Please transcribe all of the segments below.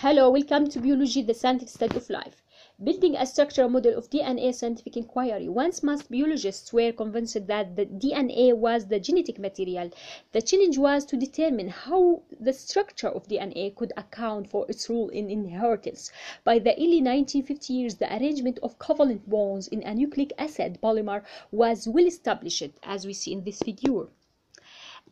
Hello, welcome to Biology, the scientific study of life. Building a structural model of DNA scientific inquiry. Once most biologists were convinced that the DNA was the genetic material. The challenge was to determine how the structure of DNA could account for its role in inheritance. By the early 1950s, the arrangement of covalent bonds in a nucleic acid polymer was well established, as we see in this figure.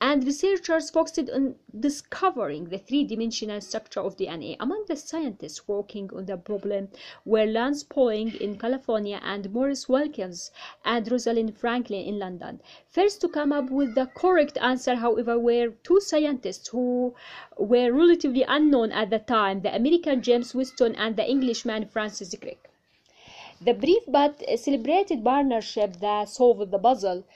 And researchers focused on discovering the three-dimensional structure of DNA. Among the scientists working on the problem were Lance Pauling in California and Maurice Wilkins and Rosalind Franklin in London. First to come up with the correct answer, however, were two scientists who were relatively unknown at the time, the American James Weston and the Englishman Francis Crick. The brief but celebrated partnership that solved the puzzle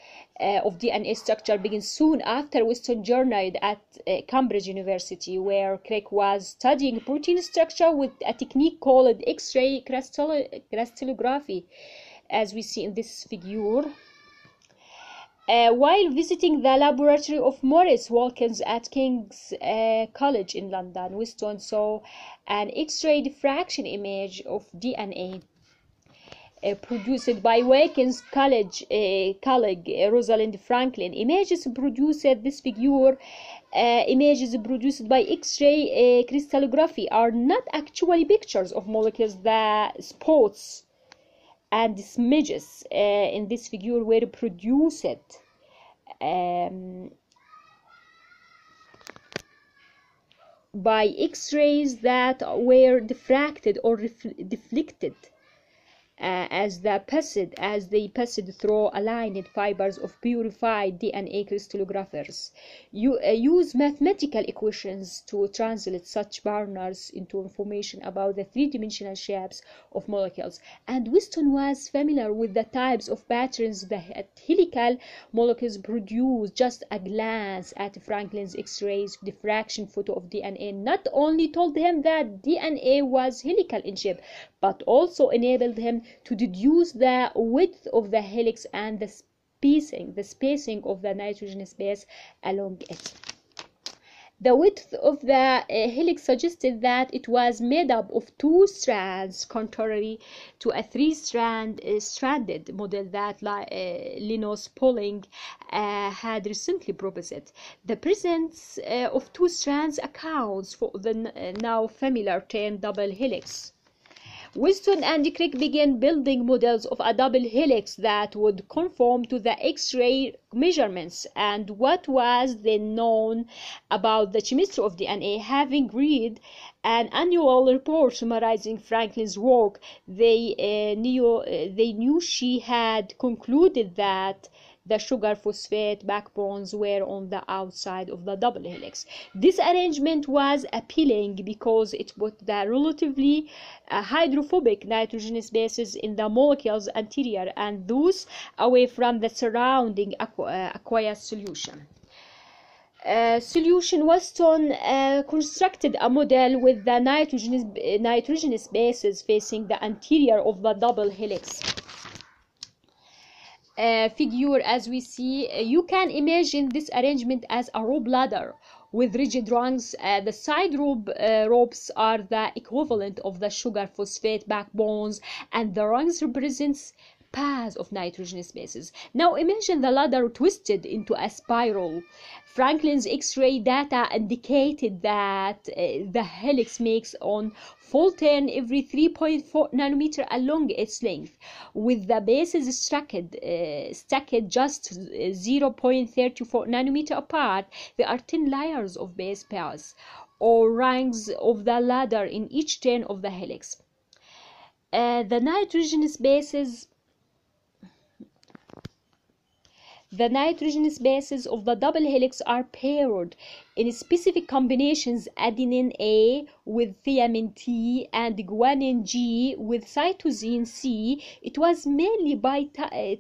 of DNA structure began soon after Weston journeyed at Cambridge University, where Crick was studying protein structure with a technique called X-ray crystallography, as we see in this figure. While visiting the laboratory of Maurice Wilkins at King's College in London, Weston saw an X-ray diffraction image of DNA produced by Wilkins' colleague Rosalind Franklin. Images produced by X-ray crystallography are not actually pictures of molecules. The spots and smudges in this figure were produced by X-rays that were diffracted or deflected as they passed through aligned fibers of purified DNA crystallographers. Use mathematical equations to translate such patterns into information about the three-dimensional shapes of molecules. And Weston was familiar with the types of patterns that helical molecules produce. Just a glance at Franklin's X-rays diffraction photo of DNA not only told him that DNA was helical in shape, but also enabled him to deduce the width of the helix and the spacing of the nitrogen space along it. The width of the helix suggested that it was made up of two strands, contrary to a three-stranded model that Linus Pauling had recently proposed. The presence of two strands accounts for the now familiar term double helix. Weston and Crick began building models of a double helix that would conform to the X-ray measurements. And what was then known about the chemistry of DNA? Having read an annual report summarizing Franklin's work, they knew she had concluded that the sugar phosphate backbones were on the outside of the double helix. This arrangement was appealing because it put the relatively hydrophobic nitrogen bases in the molecule's anterior and thus away from the surrounding aqueous solution. Weston constructed a model with the nitrogen bases facing the anterior of the double helix. Figure, as we see, you can imagine this arrangement as a rope ladder with rigid rungs. The side ropes are the equivalent of the sugar phosphate backbones, and the rungs represents paths of nitrogen bases. Now imagine the ladder twisted into a spiral. Franklin's X-ray data indicated that the helix makes on full turn every 3.4 nanometer along its length, with the bases stacked just 0.34 nanometer apart. There are 10 layers of base pairs or rungs of the ladder in each turn of the helix. The nitrogen bases of the double helix are paired in specific combinations: adenine A with thymine T and guanine G with cytosine C. It was mainly by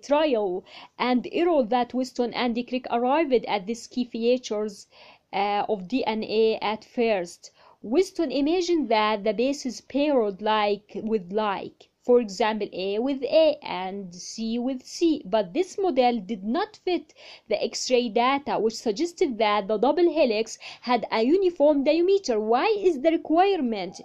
trial and error that Weston and Crick arrived at these key features of DNA at first. Weston imagined that the bases paired like with like. For example, A with A and C with C. But this model did not fit the X-ray data, which suggested that the double helix had a uniform diameter. Why is the requirement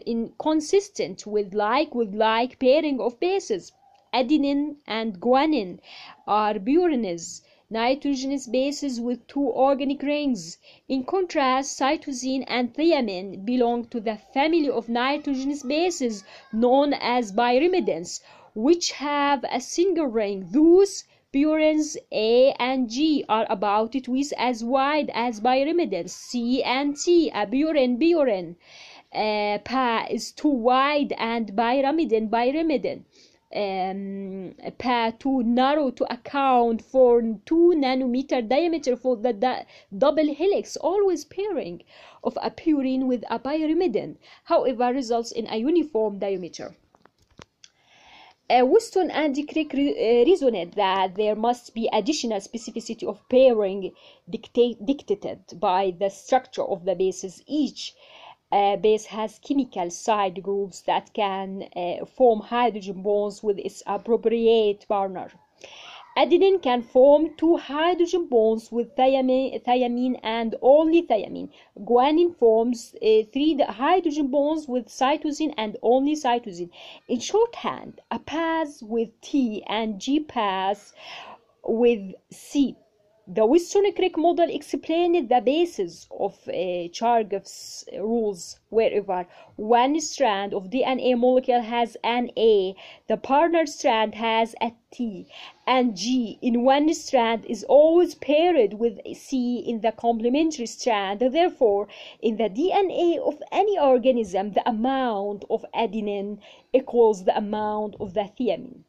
inconsistent with like pairing of bases? Adenine and guanine are purines, nitrogenous bases with two organic rings. In contrast, cytosine and thymine belong to the family of nitrogenous bases known as pyrimidines, which have a single ring. Thus, purines A and G are about twice as wide as pyrimidines C and T. A purine PA is too wide, and pyrimidine PA too narrow to account for 2 nanometer diameter for the double helix. Always pairing of a purine with a pyrimidine, however, results in a uniform diameter. Weston and Crick reasoned that there must be additional specificity of pairing dictated by the structure of the bases. Each base has chemical side groups that can form hydrogen bonds with its appropriate partner. Adenine can form 2 hydrogen bonds with thymine and only thymine. Guanine forms 3 hydrogen bonds with cytosine and only cytosine. In shorthand, A pass with T and G pass with C. The Weston-Crick model explained the basis of Chargaff's rules. Wherever one strand of DNA molecule has an A, the partner strand has a T, and G in one strand is always paired with C in the complementary strand. Therefore, in the DNA of any organism, the amount of adenine equals the amount of the thymine,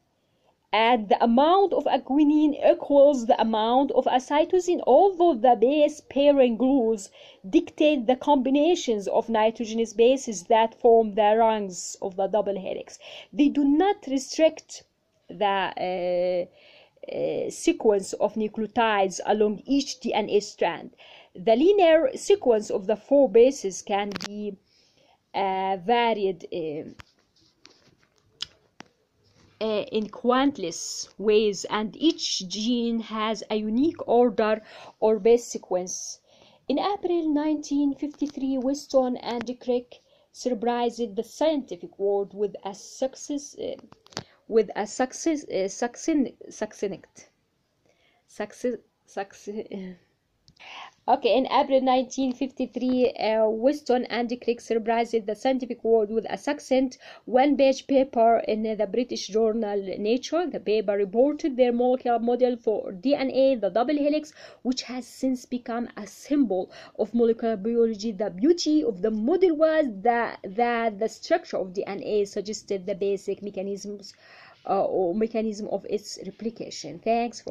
and the amount of a guanine equals the amount of a cytosine. Although the base pairing rules dictate the combinations of nitrogenous bases that form the rungs of the double helix, they do not restrict the sequence of nucleotides along each DNA strand. The linear sequence of the 4 bases can be varied in countless ways, and each gene has a unique order or base sequence. In April 1953, Weston and Crick surprised the scientific world with a succinct Okay, in April 1953, Weston and Crick surprised the scientific world with a succinct one-page paper in the British journal Nature. The paper reported their molecular model for DNA, the double helix, which has since become a symbol of molecular biology. The beauty of the model was that the structure of DNA suggested the basic mechanism of its replication. Thanks for